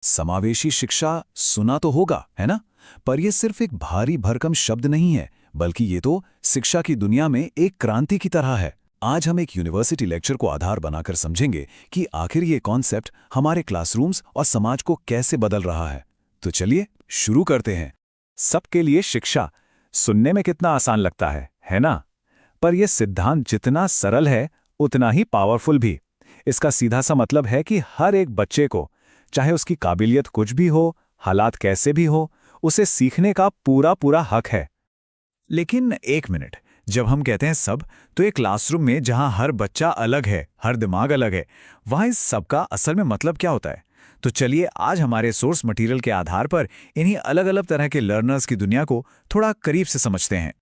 समावेशी शिक्षा सुना तो होगा, है ना? पर यह सिर्फ एक भारी भरकम शब्द नहीं है, बल्कि ये तो शिक्षा की दुनिया में एक क्रांति की तरह है। आज हम एक यूनिवर्सिटी लेक्चर को आधार बनाकर समझेंगे कि आखिर ये कॉन्सेप्ट हमारे क्लासरूम्स और समाज को कैसे बदल रहा है। तो चलिए शुरू करते हैं। सबके लिए शिक्षा सुनने में कितना आसान लगता है ना? पर यह सिद्धांत जितना सरल है उतना ही पावरफुल भी। इसका सीधा सा मतलब है कि हर एक बच्चे को, चाहे उसकी काबिलियत कुछ भी हो, हालात कैसे भी हो, उसे सीखने का पूरा पूरा हक है। लेकिन एक मिनट, जब हम कहते हैं सब, तो एक क्लासरूम में जहां हर बच्चा अलग है, हर दिमाग अलग है, वहां इस सब का असल में मतलब क्या होता है? तो चलिए आज हमारे सोर्स मटेरियल के आधार पर इन्हीं अलग अलग तरह के लर्नर्स की दुनिया को थोड़ा करीब से समझते हैं।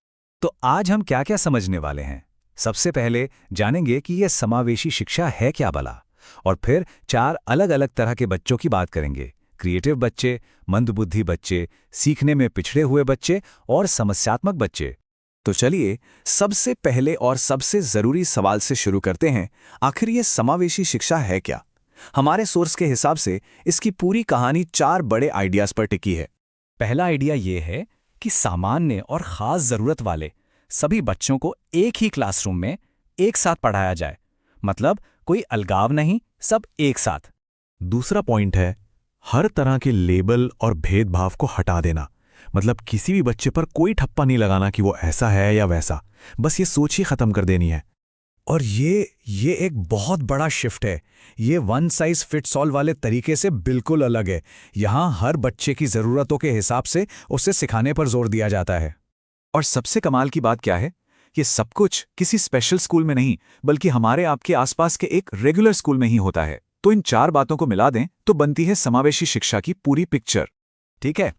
तो आज हम क्या क्या समझने वाले हैं? सबसे पहले जानेंगे कि यह समावेशी शिक्षा है क्या भला, और फिर 4 अलग अलग तरह के बच्चों की बात करेंगे। क्रिएटिव बच्चे, मंदबुद्धि बच्चे, सीखने में पिछड़े हुए बच्चे और समस्यात्मक बच्चे। तो चलिए सबसे पहले और सबसे जरूरी सवाल से शुरू करते हैं। आखिर ये समावेशी शिक्षा है क्या? हमारे सोर्स के हिसाब से इसकी पूरी कहानी 4 बड़े आइडियाज पर टिकी है। पहला आइडिया यह है कि सामान्य और खास जरूरत वाले सभी बच्चों को एक ही क्लासरूम में एक साथ पढ़ाया जाए। मतलब कोई अलगाव नहीं, सब एक साथ। दूसरा पॉइंट है हर तरह के लेबल और भेदभाव को हटा देना। मतलब किसी भी बच्चे पर कोई ठप्पा नहीं लगाना कि वो ऐसा है या वैसा, बस ये सोच ही खत्म कर देनी है। और ये एक बहुत बड़ा शिफ्ट है। ये वन साइज फिट्स ऑल वाले तरीके से बिल्कुल अलग है। यहाँ हर बच्चे की ज़रूरतों के हिसाब से उसे सिखाने पर जोर दिया जाता है। और सबसे कमाल की बात क्या है? ये सब कुछ किसी स्पेशल स्कूल में नहीं, बल्कि हमारे आपके आसपास के एक रेगुलर स्कूल में ही होता है। तो इन 4 बातों को मिला दें तो बनती है समावेशी शिक्षा की पूरी पिक्चर। ठीक है,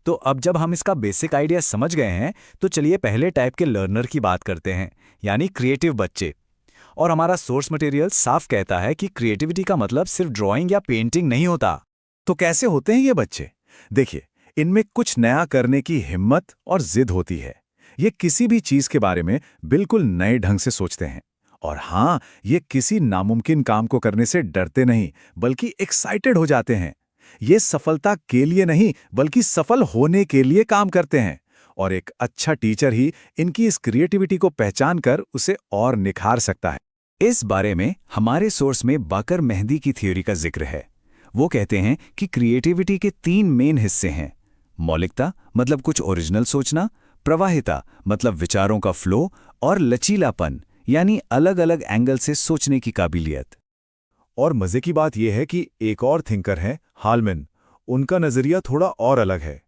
तो अब जब हम इसका बेसिक आइडिया समझ गए हैं, तो चलिए पहले टाइप के लर्नर की बात करते हैं, यानी क्रिएटिव बच्चे। और हमारा सोर्स मटेरियल साफ कहता है कि क्रिएटिविटी का मतलब सिर्फ ड्राइंग या पेंटिंग नहीं होता। तो कैसे होते हैं ये बच्चे? देखिए, इनमें कुछ नया करने की हिम्मत और जिद होती है। ये किसी भी चीज के बारे में बिल्कुल नए ढंग से सोचते हैं। और हाँ, ये किसी नामुमकिन काम को करने से डरते नहीं, बल्कि एक्साइटेड हो जाते हैं। ये सफलता के लिए नहीं, बल्कि सफल होने के लिए काम करते हैं। और एक अच्छा टीचर ही इनकी इस क्रिएटिविटी को पहचान कर उसे और निखार सकता है। इस बारे में हमारे सोर्स में बाकर मेहंदी की थ्योरी का जिक्र है। वो कहते हैं कि क्रिएटिविटी के 3 मेन हिस्से हैं। मौलिकता मतलब कुछ ओरिजिनल सोचना, प्रवाहिता मतलब विचारों का फ्लो, और लचीलापन यानी अलग अलग एंगल से सोचने की काबिलियत। और मजे की बात यह है कि एक और थिंकर हैं, हालमैन। उनका नजरिया थोड़ा और अलग है।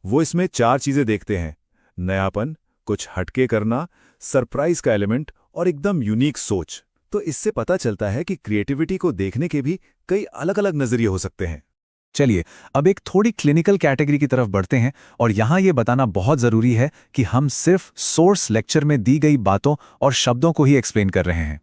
वो इसमें 4 चीजें देखते हैं: नयापन, कुछ हटके करना, सरप्राइज का एलिमेंट और एकदम यूनिक सोच। तो इससे पता चलता है कि क्रिएटिविटी को देखने के भी कई अलग अलग नजरिए हो सकते हैं। चलिए अब एक थोड़ी क्लिनिकल कैटेगरी की तरफ बढ़ते हैं, और यहाँ ये बताना बहुत ज़रूरी है कि हम सिर्फ सोर्स लेक्चर में दी गई बातों और शब्दों को ही एक्सप्लेन कर रहे हैं।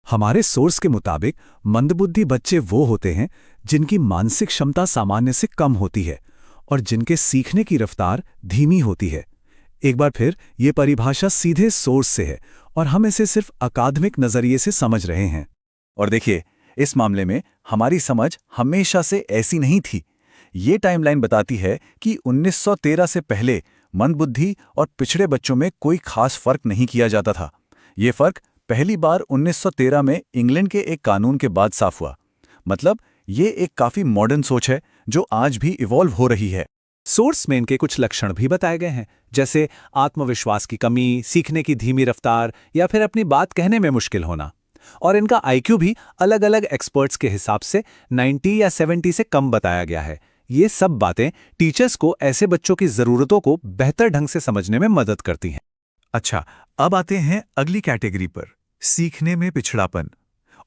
हमारे सोर्स के मुताबिक मंदबुद्धि बच्चे वो होते हैं जिनकी मानसिक क्षमता सामान्य से कम होती है और जिनके सीखने की रफ्तार धीमी होती है। एक बार फिर, ये परिभाषा सीधे सोर्स से है और हम इसे सिर्फ अकादमिक नजरिए से समझ रहे हैं। और देखिए, इस मामले में हमारी समझ हमेशा से ऐसी नहीं थी। ये टाइमलाइन बताती है कि 1913 से पहले मंदबुद्धि और पिछड़े बच्चों में कोई खास फर्क नहीं किया जाता था। ये फर्क पहली बार 1913 में इंग्लैंड के एक कानून के बाद साफ हुआ। मतलब ये एक काफी मॉडर्न सोच है जो आज भी इवॉल्व हो रही है। सोर्स में इनके कुछ लक्षण भी बताए गए हैं, जैसे आत्मविश्वास की कमी, सीखने की धीमी रफ्तार, या फिर अपनी बात कहने में मुश्किल होना। और इनका आईक्यू भी अलग अलग एक्सपर्ट्स के हिसाब से 90 या 70 से कम बताया गया है। ये सब बातें टीचर्स को ऐसे बच्चों की जरूरतों को बेहतर ढंग से समझने में मदद करती हैं। अच्छा, अब आते हैं अगली कैटेगरी पर, सीखने में पिछड़ापन।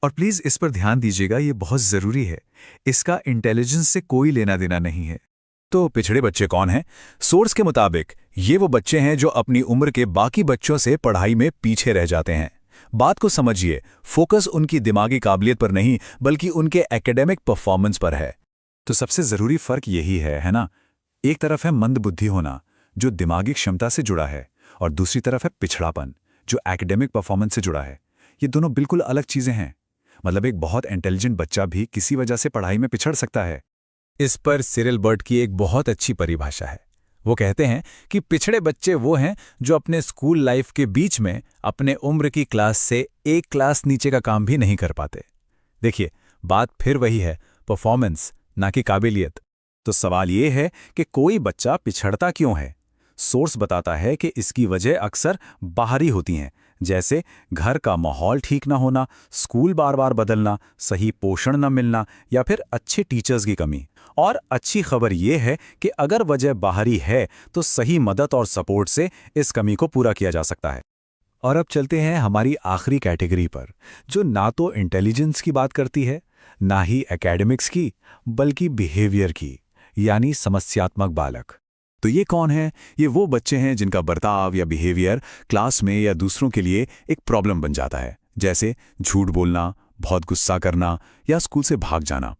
और प्लीज इस पर ध्यान दीजिएगा, ये बहुत जरूरी है। इसका इंटेलिजेंस से कोई लेना देना नहीं है। तो पिछड़े बच्चे कौन हैं? सोर्स के मुताबिक ये वो बच्चे हैं जो अपनी उम्र के बाकी बच्चों से पढ़ाई में पीछे रह जाते हैं। बात को समझिए, फोकस उनकी दिमागी काबिलियत पर नहीं, बल्कि उनके एकेडमिक परफॉर्मेंस पर है। तो सबसे जरूरी फर्क यही है ना? एक तरफ है मंदबुद्धि होना, जो दिमागी क्षमता से जुड़ा है, और दूसरी तरफ है पिछड़ापन, जो एकेडमिक परफॉर्मेंस से जुड़ा है। ये दोनों बिल्कुल अलग चीजें हैं। मतलब एक बहुत इंटेलिजेंट बच्चा भी किसी वजह से पढ़ाई में पिछड़ सकता है। इस पर सिरिल बर्ट की एक बहुत अच्छी परिभाषा है। वो कहते हैं कि पिछड़े बच्चे वो हैं जो अपने स्कूल लाइफ के बीच में अपने उम्र की क्लास से एक क्लास नीचे का काम भी नहीं कर पाते। देखिए, बात फिर वही है, परफॉर्मेंस ना कि काबिलियत। तो सवाल ये है कि कोई बच्चा पिछड़ता क्यों है? सोर्स बताता है कि इसकी वजह अक्सर बाहरी होती हैं, जैसे घर का माहौल ठीक ना होना, स्कूल बार बार बदलना, सही पोषण न मिलना या फिर अच्छे टीचर्स की कमी। और अच्छी खबर ये है कि अगर वजह बाहरी है तो सही मदद और सपोर्ट से इस कमी को पूरा किया जा सकता है। और अब चलते हैं हमारी आखिरी कैटेगरी पर, जो ना तो इंटेलिजेंस की बात करती है, ना ही एकेडमिक्स की, बल्कि बिहेवियर की, यानी समस्यात्मक बालक। तो ये कौन है? ये वो बच्चे हैं जिनका बर्ताव या बिहेवियर क्लास में या दूसरों के लिए एक प्रॉब्लम बन जाता है, जैसे झूठ बोलना, बहुत गुस्सा करना या स्कूल से भाग जाना।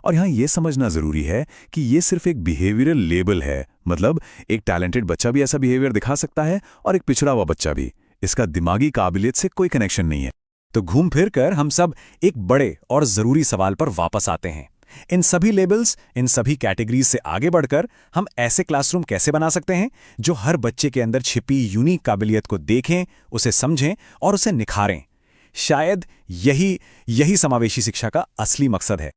और यहाँ ये समझना ज़रूरी है कि ये सिर्फ एक बिहेवियरल लेबल है, मतलब एक टैलेंटेड बच्चा भी ऐसा बिहेवियर दिखा सकता है और एक पिछड़ा हुआ बच्चा भी। इसका दिमागी काबिलियत से कोई कनेक्शन नहीं है। तो घूम फिर कर हम सब एक बड़े और ज़रूरी सवाल पर वापस आते हैं। इन सभी लेबल्स, इन सभी कैटेगरीज से आगे बढ़कर हम ऐसे क्लासरूम कैसे बना सकते हैं जो हर बच्चे के अंदर छिपी यूनिक काबिलियत को देखें, उसे समझें और उसे निखारें। शायद यही समावेशी शिक्षा का असली मकसद है।